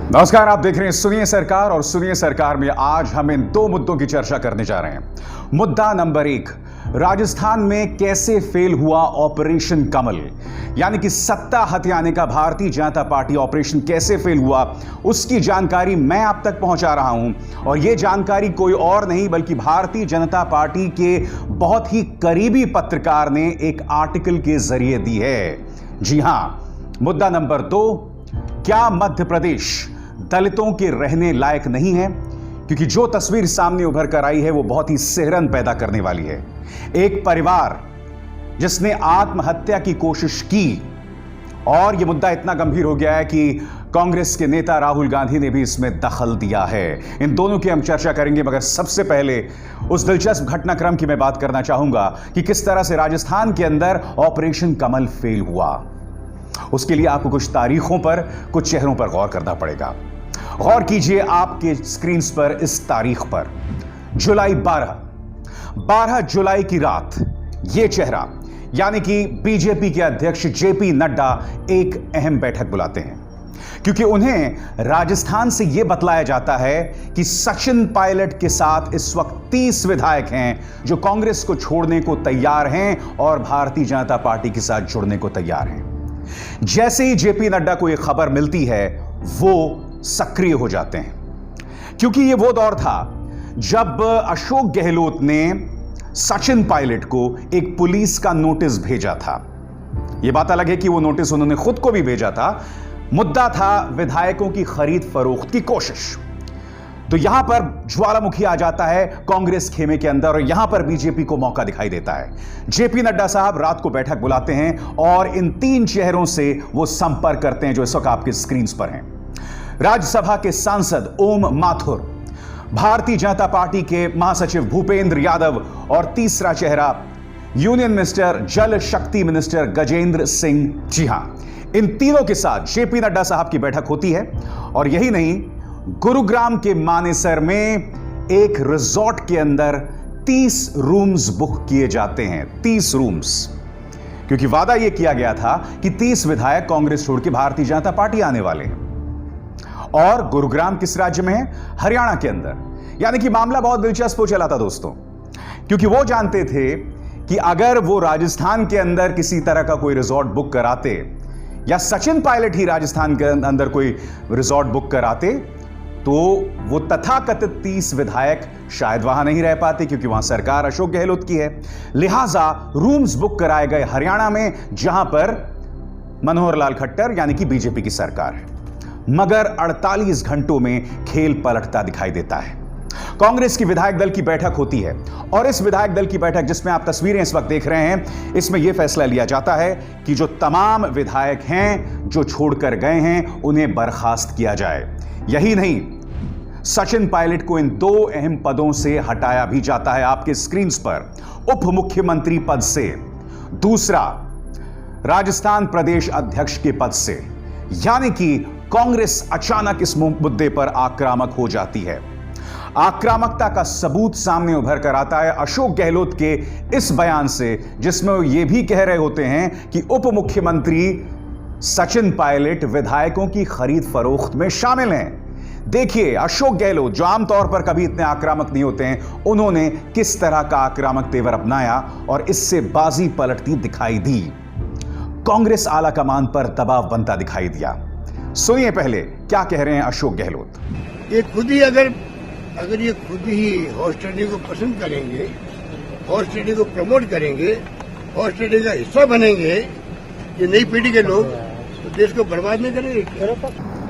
नमस्कार, आप देख रहे हैं सुनिए सरकार। और सुनिए सरकार में आज हम इन दो मुद्दों की चर्चा करने जा रहे हैं। मुद्दा नंबर 1, राजस्थान में कैसे फेल हुआ ऑपरेशन कमल, यानी कि सत्ता हथियाने का भारतीय जनता पार्टी ऑपरेशन कैसे फेल हुआ, उसकी जानकारी मैं आप तक पहुंचा रहा हूं। और यह जानकारी कोई और नहीं बल्कि भारतीय जनता पार्टी के बहुत ही करीबी पत्रकार ने एक आर्टिकल के जरिए दी है। जी हां, मुद्दा नंबर 2, क्या मध्य प्रदेश दलितों के रहने लायक नहीं है? क्योंकि जो तस्वीर सामने उभर कर आई है वो बहुत ही सिहरन पैदा करने वाली है। एक परिवार जिसने आत्महत्या की कोशिश की, और यह मुद्दा इतना गंभीर हो गया है कि कांग्रेस के नेता राहुल गांधी ने भी इसमें दखल दिया है। इन दोनों की हम चर्चा करेंगे, मगर सबसे पहले उस दिलचस्प घटनाक्रम की मैं बात करना चाहूंगा कि किस तरह से राजस्थान के अंदर ऑपरेशन कमल फेल हुआ। उसके लिए आपको कुछ तारीखों पर, कुछ चेहरों पर गौर करना पड़ेगा। गौर कीजिए आपके स्क्रीन पर इस तारीख पर, जुलाई 12 जुलाई की रात, यह चेहरा यानी कि बीजेपी के अध्यक्ष जेपी नड्डा एक अहम बैठक बुलाते हैं, क्योंकि उन्हें राजस्थान से यह बतलाया जाता है कि सचिन पायलट के साथ इस वक्त 30 विधायक हैं जो कांग्रेस को छोड़ने को तैयार हैं और भारतीय जनता पार्टी के साथ जुड़ने को तैयार हैं। जैसे ही जेपी नड्डा को यह खबर मिलती है, वो सक्रिय हो जाते हैं, क्योंकि यह वो दौर था जब अशोक गहलोत ने सचिन पायलट को एक पुलिस का नोटिस भेजा था। यह बात अलग है कि वो नोटिस उन्होंने खुद को भी भेजा था। मुद्दा था विधायकों की खरीद फरोख्त की कोशिश। तो यहां पर ज्वालामुखी आ जाता है कांग्रेस खेमे के अंदर, और यहां पर बीजेपी को मौका दिखाई देता है। जेपी नड्डा साहब रात को बैठक बुलाते हैं और इन 3 चेहरों से वो संपर्क करते हैं जो इस वक्त आपके स्क्रीन पर हैं। राज्यसभा के सांसद ओम माथुर, भारतीय जनता पार्टी के महासचिव भूपेंद्र यादव, और तीसरा चेहरा यूनियन मिनिस्टर, जल शक्ति मिनिस्टर गजेंद्र सिंह। जी हां, इन तीनों के साथ जेपी नड्डा साहब की बैठक होती है। और यही नहीं, गुरुग्राम के मानेसर में एक रिजॉर्ट के अंदर 30 रूम्स बुक किए जाते हैं। 30 रूम्स, क्योंकि वादा यह किया गया था कि 30 विधायक कांग्रेस छोड़ के भारतीय जनता पार्टी आने वाले हैं। और गुरुग्राम किस राज्य में है? हरियाणा के अंदर। यानी कि मामला बहुत दिलचस्प हो चला था दोस्तों, क्योंकि वो जानते थे कि अगर वो राजस्थान के अंदर किसी तरह का कोई रिजॉर्ट बुक कराते, या सचिन पायलट ही राजस्थान के अंदर कोई रिजॉर्ट बुक कराते, तो वो तथाकथित 30 विधायक शायद वहां नहीं रह पाते, क्योंकि वहां सरकार अशोक गहलोत की है। लिहाजा रूम्स बुक कराए गए हरियाणा में, जहां पर मनोहर लाल खट्टर यानी कि बीजेपी की सरकार है। मगर 48 घंटों में खेल पलटता दिखाई देता है। कांग्रेस की विधायक दल की बैठक होती है, और इस विधायक दल की बैठक जिसमें आप तस्वीरें इस वक्त देख रहे हैं, इसमें यह फैसला लिया जाता है कि जो तमाम विधायक हैं जो छोड़कर गए हैं उन्हें बर्खास्त किया जाए। यही नहीं, सचिन पायलट को इन 2 अहम पदों से हटाया भी जाता है आपके स्क्रीन पर, उप मुख्यमंत्री पद से, दूसरा राजस्थान प्रदेश अध्यक्ष के पद से। यानी कि कांग्रेस अचानक इस मुद्दे पर आक्रामक हो जाती है। आक्रामकता का सबूत सामने उभर कर आता है अशोक गहलोत के इस बयान से, जिसमें वो ये भी कह रहे होते हैं कि उप मुख्यमंत्री सचिन पायलट विधायकों की खरीद फरोख्त में शामिल हैं। देखिए अशोक गहलोत, जो आमतौर पर कभी इतने आक्रामक नहीं होते हैं, उन्होंने किस तरह का आक्रामक तेवर अपनाया और इससे बाजी पलटती दिखाई दी। कांग्रेस आला कमान पर दबाव बनता दिखाई दिया। सुनिए पहले क्या कह रहे हैं अशोक गहलोत। ये खुद ही अगर ये खुद ही हॉर्स ट्रेडिंग को पसंद करेंगे, हॉर्स ट्रेडिंग को प्रमोट करेंगे, हॉर्स ट्रेडिंग का हिस्सा बनेंगे, ये नई पीढ़ी के लोग, तो देश को बर्बाद नहीं करेंगे।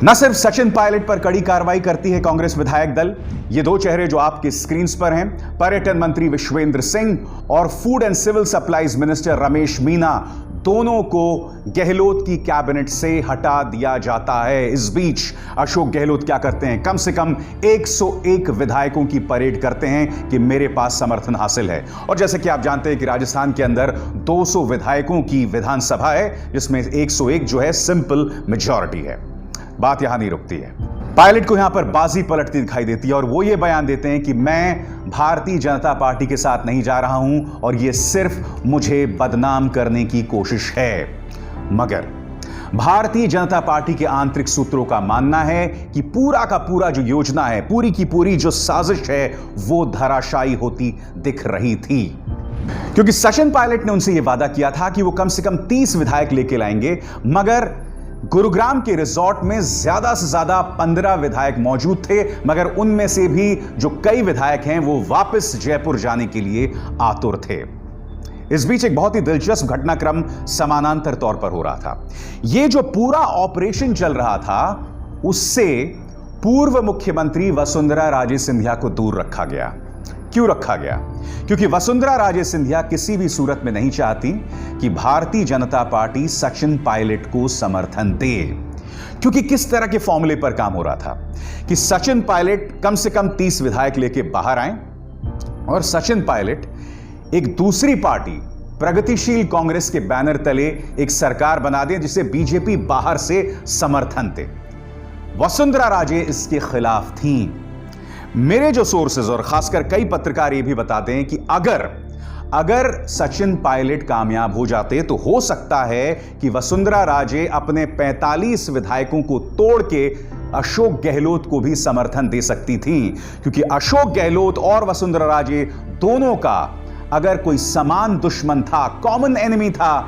न सिर्फ सचिन पायलट पर कड़ी कार्रवाई करती है कांग्रेस विधायक दल, ये 2 चेहरे जो आपके स्क्रीन पर हैं, पर्यटन मंत्री विश्वेंद्र सिंह और food and civil supplies minister Ramesh Meena, दोनों को गहलोत की कैबिनेट से हटा दिया जाता है। इस बीच अशोक गहलोत क्या करते हैं? कम से कम 101 विधायकों की परेड करते हैं कि मेरे पास समर्थन हासिल है। और जैसे कि आप जानते हैं कि राजस्थान के अंदर 200 विधायकों की विधानसभा है, जिसमें 101 जो है सिंपल मेजॉरिटी है। बात यहां नहीं रुकती है। पायलट को यहां पर बाजी पलटती दिखाई देती है, और वो ये बयान देते हैं कि मैं भारतीय जनता पार्टी के साथ नहीं जा रहा हूं और ये सिर्फ मुझे बदनाम करने की कोशिश है। मगर भारतीय जनता पार्टी के आंतरिक सूत्रों का मानना है कि पूरा का पूरा जो योजना है, पूरी की पूरी जो साजिश है, वो धराशायी होती दिख रही थी, क्योंकि सचिन पायलट ने उनसे यह वादा किया था कि वो कम से कम 30 विधायक लेके लाएंगे, मगर गुरुग्राम के रिजॉर्ट में ज्यादा से ज्यादा 15 विधायक मौजूद थे, मगर उनमें से भी जो कई विधायक हैं वो वापस जयपुर जाने के लिए आतुर थे। इस बीच एक बहुत ही दिलचस्प घटनाक्रम समानांतर तौर पर हो रहा था। यह जो पूरा ऑपरेशन चल रहा था, उससे पूर्व मुख्यमंत्री वसुंधरा राजे सिंधिया को दूर रखा गया। क्यों रखा गया? क्योंकि वसुंधरा राजे सिंधिया किसी भी सूरत में नहीं चाहती कि भारतीय जनता पार्टी सचिन पायलट को समर्थन दे, क्योंकि किस तरह के फॉर्मूले पर काम हो रहा था कि सचिन पायलट कम से कम 30 विधायक लेके बाहर आए और सचिन पायलट एक दूसरी पार्टी प्रगतिशील कांग्रेस के बैनर तले एक सरकार बना दे जिसे बीजेपी बाहर से समर्थन दे। वसुंधरा राजे इसके खिलाफ थी। मेरे जो सोर्सेज और खासकर कई पत्रकार ये भी बताते हैं कि अगर सचिन पायलट कामयाब हो जाते तो हो सकता है कि वसुंधरा राजे अपने 45 विधायकों को तोड़ के अशोक गहलोत को भी समर्थन दे सकती थी, क्योंकि अशोक गहलोत और वसुंधरा राजे दोनों का अगर कोई समान दुश्मन था, कॉमन एनिमी था,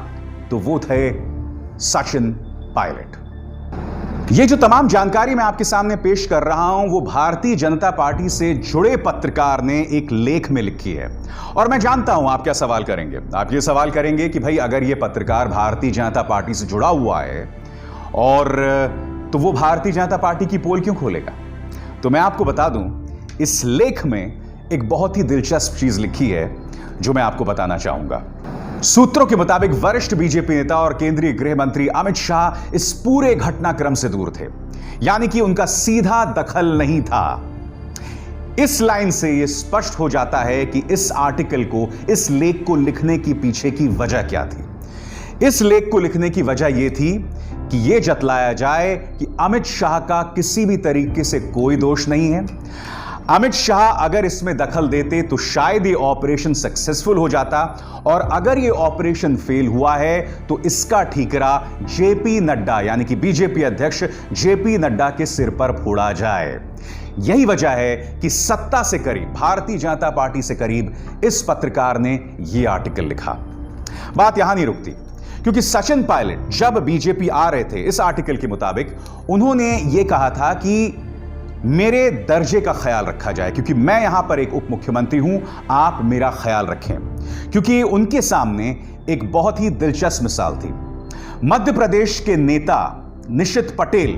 तो वो थे सचिन पायलट। ये जो तमाम जानकारी मैं आपके सामने पेश कर रहा हूं, वो भारतीय जनता पार्टी से जुड़े पत्रकार ने एक लेख में लिखी है। और मैं जानता हूं आप क्या सवाल करेंगे। आप ये सवाल करेंगे कि भाई अगर ये पत्रकार भारतीय जनता पार्टी से जुड़ा हुआ है और तो वो भारतीय जनता पार्टी की पोल क्यों खोलेगा? तो मैं आपको बता दूं, इस लेख में एक बहुत ही दिलचस्प चीज लिखी है जो मैं आपको बताना चाहूंगा। सूत्रों के मुताबिक वरिष्ठ बीजेपी नेता और केंद्रीय गृह मंत्री अमित शाह इस पूरे घटनाक्रम से दूर थे, यानी कि उनका सीधा दखल नहीं था। इस लाइन से यह स्पष्ट हो जाता है कि इस आर्टिकल को, इस लेख को लिखने की पीछे की वजह क्या थी। इस लेख को लिखने की वजह यह थी कि यह जतलाया जाए कि अमित शाह का किसी भी तरीके से कोई दोष नहीं है। अमित शाह अगर इसमें दखल देते तो शायद ये ऑपरेशन सक्सेसफुल हो जाता, और अगर ये ऑपरेशन फेल हुआ है तो इसका ठीकरा जेपी नड्डा यानी कि बीजेपी अध्यक्ष जेपी नड्डा के सिर पर फोड़ा जाए। यही वजह है कि सत्ता से करीब, भारतीय जनता पार्टी से करीब इस पत्रकार ने यह आर्टिकल लिखा। बात यहां नहीं रुकती, क्योंकि सचिन पायलट जब बीजेपी आ रहे थे, इस आर्टिकल के मुताबिक उन्होंने यह कहा था कि मेरे दर्जे का ख्याल रखा जाए, क्योंकि मैं यहां पर एक उप मुख्यमंत्री हूं, आप मेरा ख्याल रखें। क्योंकि उनके सामने एक बहुत ही दिलचस्प मिसाल थी। मध्य प्रदेश के नेता निशित पटेल,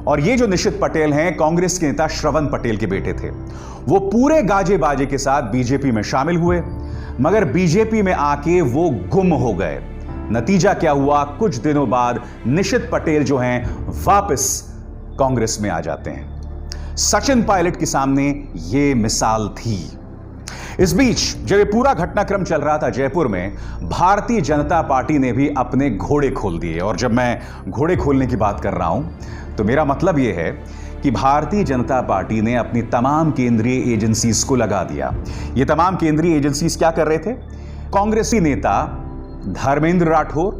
और ये जो निशित पटेल हैं कांग्रेस के नेता श्रवण पटेल के बेटे थे, वो पूरे गाजे बाजे के साथ बीजेपी में शामिल हुए, मगर बीजेपी में आके वो गुम हो गए। नतीजा क्या हुआ? कुछ दिनों बाद निशित पटेल जो हैं वापस कांग्रेस में आ जाते हैं। सचिन पायलट के सामने यह मिसाल थी। इस बीच जब ये पूरा घटनाक्रम चल रहा था जयपुर में, भारतीय जनता पार्टी ने भी अपने घोड़े खोल दिए। और जब मैं घोड़े खोलने की बात कर रहा हूं तो मेरा मतलब यह है कि भारतीय जनता पार्टी ने अपनी तमाम केंद्रीय एजेंसीज को लगा दिया। ये तमाम केंद्रीय एजेंसीज क्या कर रहे थे? कांग्रेसी नेता धर्मेंद्र राठौर,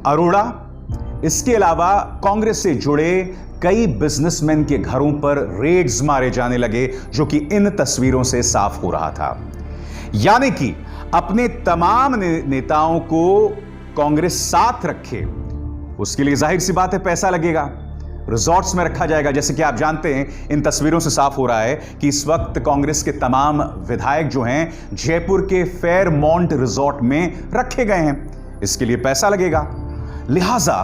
अरोड़ा, इसके अलावा कांग्रेस से जुड़े कई बिजनेसमैन के घरों पर रेड्स मारे जाने लगे, जो कि इन तस्वीरों से साफ हो रहा था। यानी कि अपने तमाम नेताओं को कांग्रेस साथ रखे, उसके लिए जाहिर सी बात है पैसा लगेगा, रिजॉर्ट्स में रखा जाएगा। जैसे कि आप जानते हैं, इन तस्वीरों से साफ हो रहा है कि इस वक्त कांग्रेस के तमाम विधायक जो हैं जयपुर के फेयरमाउंट रिजॉर्ट में रखे गए हैं। इसके लिए पैसा लगेगा, लिहाजा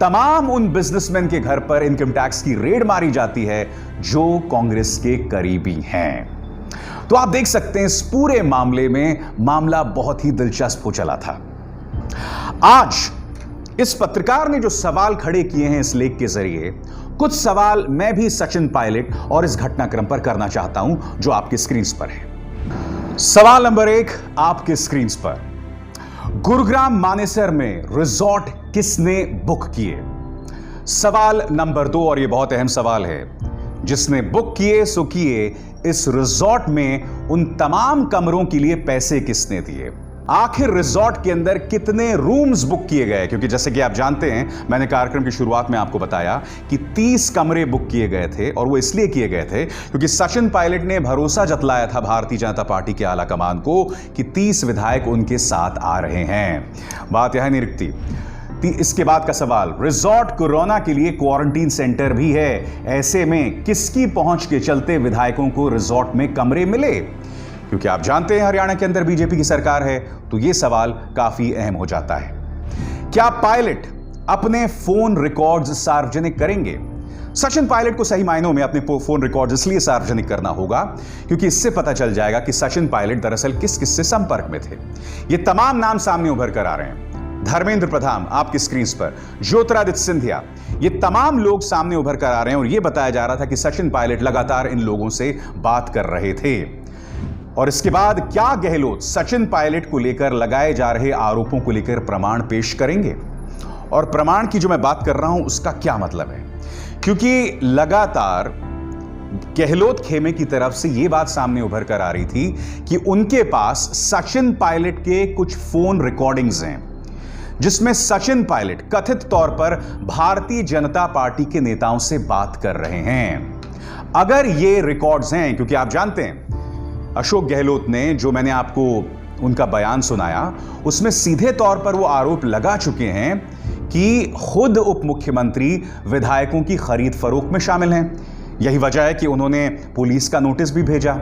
तमाम उन बिजनेसमैन के घर पर इनकम टैक्स की रेड मारी जाती है जो कांग्रेस के करीबी हैं। तो आप देख सकते हैं इस पूरे मामले में मामला बहुत ही दिलचस्प हो चला था। आज इस पत्रकार ने जो सवाल खड़े किए हैं इस लेख के जरिए, कुछ सवाल मैं भी सचिन पायलट और इस घटनाक्रम पर करना चाहता हूं जो आपके स्क्रीन पर है। सवाल नंबर 1 आपके स्क्रीन पर, गुरुग्राम मानेसर में रिजॉर्ट किसने बुक किए? सवाल नंबर 2, और यह बहुत अहम सवाल है, जिसने बुक किए सो किए, इस रिजॉर्ट में उन तमाम कमरों के लिए पैसे किसने दिए? आखिर रिजॉर्ट के अंदर कितने रूम्स बुक किए गए, क्योंकि जैसे कि आप जानते हैं, मैंने कार्यक्रम की शुरुआत में आपको बताया कि 30 कमरे बुक किए गए थे, और वो इसलिए किए गए थे क्योंकि सचिन पायलट ने भरोसा जतलाया था भारतीय जनता पार्टी के आला कमान को कि 30 विधायक उनके साथ आ रहे हैं। बात यह नहीं रुकती। इसके बाद का सवाल, रिजॉर्ट कोरोना के लिए क्वारंटीन सेंटर भी है, ऐसे में किसकी पहुंच के चलते विधायकों को रिजॉर्ट में कमरे मिले? क्योंकि आप जानते हैं हरियाणा के अंदर बीजेपी की सरकार है, तो यह सवाल काफी अहम हो जाता है। क्या पायलट अपने फोन रिकॉर्ड्स सार्वजनिक करेंगे? सचिन पायलट को सही मायनों में अपने फोन रिकॉर्ड्स इसलिए सार्वजनिक करना होगा क्योंकि इससे पता चल जाएगा कि सचिन पायलट दरअसल किस किस से संपर्क में थे। ये तमाम नाम सामने उभर कर आ रहे हैं। धर्मेंद्र प्रधान आपकी स्क्रीन पर, ज्योतिरादित्य सिंधिया, ये तमाम लोग सामने उभर कर आ रहे हैं और यह बताया जा रहा था कि सचिन पायलट लगातार इन लोगों से बात कर रहे थे। और इसके बाद क्या गहलोत सचिन पायलट को लेकर लगाए जा रहे आरोपों को लेकर प्रमाण पेश करेंगे? और प्रमाण की जो मैं बात कर रहा हूं उसका क्या मतलब है, क्योंकि लगातार गहलोत खेमे की तरफ से यह बात सामने उभर कर आ रही थी कि उनके पास सचिन पायलट के कुछ फोन रिकॉर्डिंग्स हैं जिसमें सचिन पायलट कथित तौर पर भारतीय जनता पार्टी के नेताओं से बात कर रहे हैं। अगर ये रिकॉर्ड्स हैं, क्योंकि आप जानते हैं अशोक गहलोत ने जो मैंने आपको उनका बयान सुनाया उसमें सीधे तौर पर वो आरोप लगा चुके हैं कि खुद उप मुख्यमंत्री विधायकों की खरीद फरोख्त में शामिल हैं। यही वजह है कि उन्होंने पुलिस का नोटिस भी भेजा।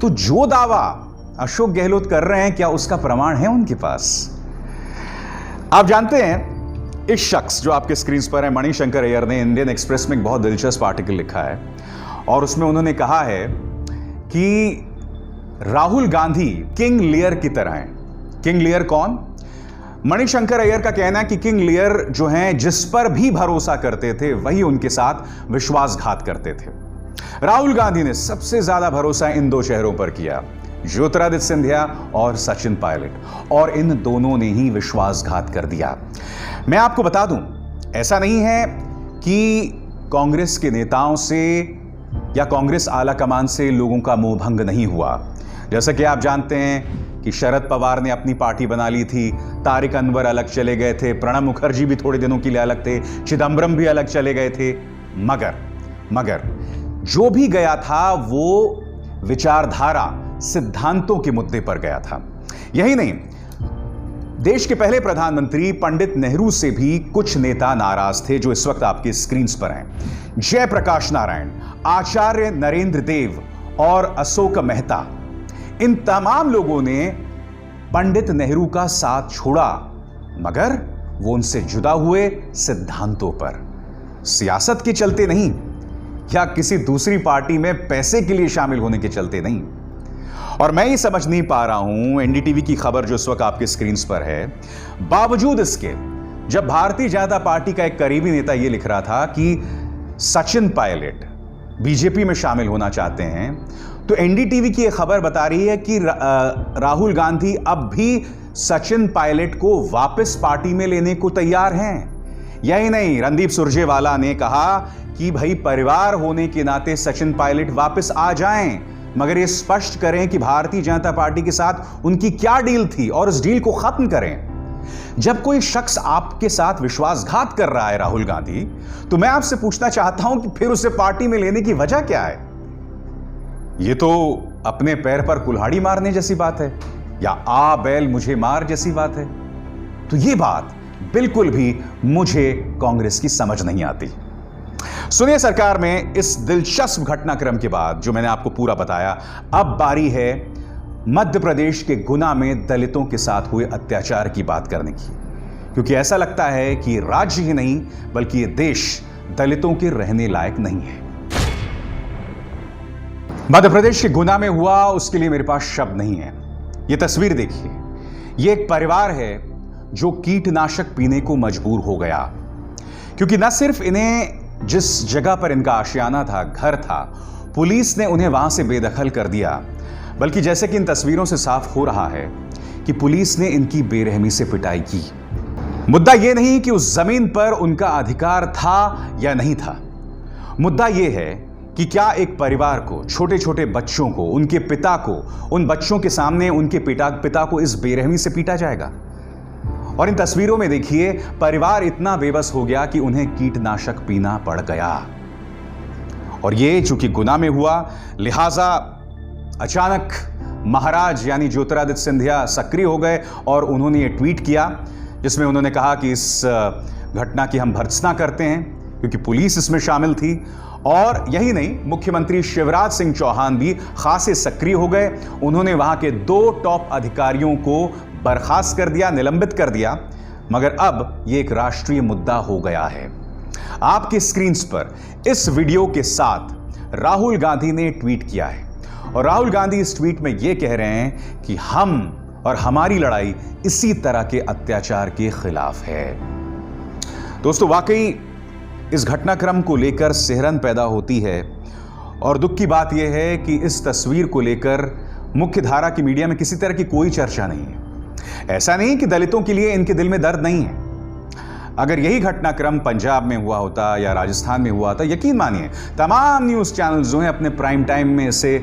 तो जो दावा अशोक गहलोत कर रहे हैं, क्या उसका प्रमाण है उनके पास? आप जानते हैं इस शख्स जो आपके स्क्रीन पर है, मणिशंकर अय्यर ने इंडियन एक्सप्रेस में एक बहुत दिलचस्प आर्टिकल लिखा है और उसमें उन्होंने कहा है कि राहुल गांधी किंग लियर की तरह हैं। किंग लियर कौन? मणिशंकर अय्यर का कहना है कि किंग लियर जो हैं जिस पर भी भरोसा करते थे वही उनके साथ विश्वासघात करते थे। राहुल गांधी ने सबसे ज्यादा भरोसा इन दो चेहरों पर किया, ज्योतिरादित्य सिंधिया और सचिन पायलट, और इन दोनों ने ही विश्वासघात कर दिया। मैं आपको बता दूं, ऐसा नहीं है कि कांग्रेस के नेताओं से या कांग्रेस आला कमान से लोगों का मोह भंग नहीं हुआ। जैसा कि आप जानते हैं कि शरद पवार ने अपनी पार्टी बना ली थी, तारिक अनवर अलग चले गए थे, प्रणब मुखर्जी भी थोड़े दिनों के लिए अलग थे, चिदम्बरम भी अलग चले गए थे, मगर जो भी गया था वो विचारधारा, सिद्धांतों के मुद्दे पर गया था। यही नहीं, देश के पहले प्रधानमंत्री पंडित नेहरू से भी कुछ नेता नाराज थे जो इस वक्त आपके स्क्रीन पर हैं। जयप्रकाश नारायण, आचार्य नरेंद्र देव और अशोक मेहता, इन तमाम लोगों ने पंडित नेहरू का साथ छोड़ा, मगर वो उनसे जुदा हुए सिद्धांतों पर, सियासत के चलते नहीं या किसी दूसरी पार्टी में पैसे के लिए शामिल होने के चलते नहीं। और मैं ये समझ नहीं पा रहा हूं, एनडीटीवी की खबर जो इस वक्त आपके स्क्रीन पर है, बावजूद इसके जब भारतीय जनता पार्टी का एक करीबी नेता यह लिख रहा था कि सचिन पायलट बीजेपी में शामिल होना चाहते हैं, तो एनडीटीवी की एक खबर बता रही है कि राहुल गांधी अब भी सचिन पायलट को वापस पार्टी में लेने को तैयार हैं। यही नहीं, रणदीप सुरजेवाला ने कहा कि भाई परिवार होने के नाते सचिन पायलट वापस आ जाएं, मगर ये स्पष्ट करें कि भारतीय जनता पार्टी के साथ उनकी क्या डील थी और इस डील को खत्म करें। जब कोई शख्स आपके साथ विश्वासघात कर रहा है राहुल गांधी, तो मैं आपसे पूछना चाहता हूं कि फिर उसे पार्टी में लेने की वजह क्या है? यह तो अपने पैर पर कुल्हाड़ी मारने जैसी बात है, या आ बैल मुझे मार जैसी बात है। तो यह बात बिल्कुल भी मुझे कांग्रेस की समझ नहीं आती। सुनिए, सरकार में इस दिलचस्प घटनाक्रम के बाद जो मैंने आपको पूरा बताया, अब बारी है मध्य प्रदेश के गुना में दलितों के साथ हुए अत्याचार की बात करने की, क्योंकि ऐसा लगता है कि राज्य ही नहीं बल्कि यह देश दलितों के रहने लायक नहीं है। मध्य प्रदेश के गुना में हुआ, उसके लिए मेरे पास शब्द नहीं है। यह तस्वीर देखिए, यह एक परिवार है जो कीटनाशक पीने को मजबूर हो गया, क्योंकि न सिर्फ इन्हें जिस जगह पर इनका आशियाना था, घर था, पुलिस ने उन्हें वहां से बेदखल कर दिया, बल्कि जैसे कि इन तस्वीरों से साफ हो रहा है कि पुलिस ने इनकी बेरहमी से पिटाई की। मुद्दा यह नहीं कि उस जमीन पर उनका अधिकार था या नहीं था, मुद्दा यह है कि क्या एक परिवार को, छोटे छोटे बच्चों को, उनके पिता को, उन बच्चों के सामने उनके पिता को इस बेरहमी से पीटा जाएगा? और इन तस्वीरों में देखिए, परिवार इतना बेबस हो गया कि उन्हें कीटनाशक पीना पड़ गया। और ये चूंकि गुना में हुआ, लिहाजा अचानक महाराज यानी ज्योतिरादित्य सिंधिया सक्रिय हो गए और उन्होंने ये ट्वीट किया जिसमें उन्होंने कहा कि इस घटना की हम भर्त्सना करते हैं क्योंकि पुलिस इसमें शामिल थी। और यही नहीं, मुख्यमंत्री शिवराज सिंह चौहान भी खासे सक्रिय हो गए। उन्होंने वहां के 2 टॉप अधिकारियों को बर्खास्त कर दिया, निलंबित कर दिया। मगर अब यह एक राष्ट्रीय मुद्दा हो गया है। आपके स्क्रीन पर इस वीडियो के साथ राहुल गांधी ने ट्वीट किया है और राहुल गांधी इस ट्वीट में यह कह रहे हैं कि हम और हमारी लड़ाई इसी तरह के अत्याचार के खिलाफ है। दोस्तों, वाकई इस घटनाक्रम को लेकर सिहरन पैदा होती है और दुख की बात यह है कि इस तस्वीर को लेकर मुख्य धारा की मीडिया में किसी तरह की कोई चर्चा नहीं है। ऐसा नहीं कि दलितों के लिए इनके दिल में दर्द नहीं है। अगर यही घटनाक्रम पंजाब में हुआ होता या राजस्थान में हुआ होता, यकीन मानिए तमाम न्यूज चैनल जो हैं अपने प्राइम टाइम में इसे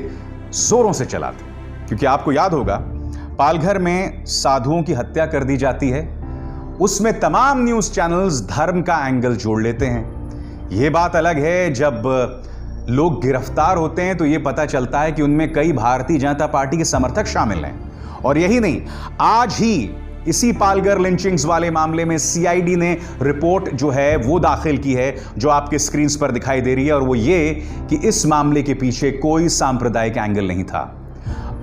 जोरों से चलाते। क्योंकि आपको याद होगा, पालघर में साधुओं की हत्या कर दी जाती है, उसमें तमाम न्यूज चैनल्स धर्म का एंगल जोड़ लेते हैं। यह बात अलग है जब लोग गिरफ्तार होते हैं तो यह पता चलता है कि उनमें कई भारतीय जनता पार्टी के समर्थक शामिल हैं। और यही नहीं, आज ही इसी पालघर लिंचिंग्स वाले मामले में सीआईडी ने रिपोर्ट जो है वो दाखिल की है, जो आपके स्क्रीन पर दिखाई दे रही है। और वो ये कि इस मामले के पीछे कोई सांप्रदायिक एंगल नहीं था।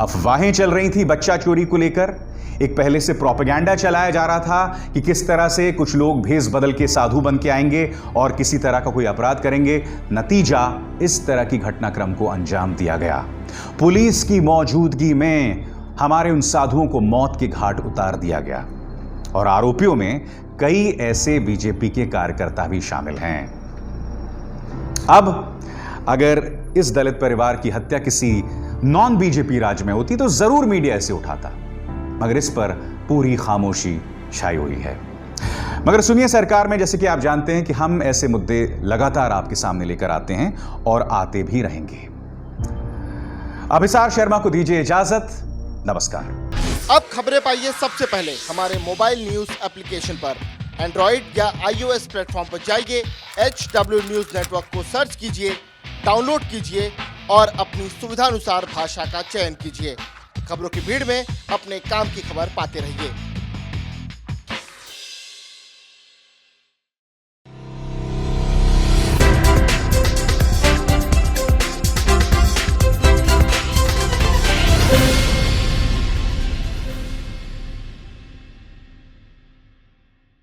अफवाहें चल रही थी बच्चा चोरी को लेकर। एक पहले से प्रोपेगेंडा चलाया जा रहा था कि किस तरह से कुछ लोग भेष बदल के साधु बन के आएंगे और किसी तरह का कोई अपराध करेंगे। नतीजा, इस तरह की घटनाक्रम को अंजाम दिया गया। पुलिस की मौजूदगी में हमारे उन साधुओं को मौत के घाट उतार दिया गया और आरोपियों में कई ऐसे बीजेपी के कार्यकर्ता भी शामिल हैं। अब अगर इस दलित परिवार की हत्या किसी नॉन बीजेपी राज्य में होती तो जरूर मीडिया इसे उठाता, मगर इस पर पूरी खामोशी छाई हुई है। मगर सुनिए, सरकार में जैसे कि आप जानते हैं कि हम ऐसे मुद्दे लगातार आपके सामने लेकर आते हैं और आते भी रहेंगे। अभिसार शर्मा को दीजिए इजाजत। नमस्कार। अब खबरें पाइए सबसे पहले हमारे मोबाइल न्यूज एप्लीकेशन पर। एंड्रॉइड या आईओएस प्लेटफॉर्म पर जाइए, HW न्यूज नेटवर्क को सर्च कीजिए, डाउनलोड कीजिए और अपनी सुविधानुसार भाषा का चयन कीजिए। खबरों की भीड़ में अपने काम की खबर पाते रहिए।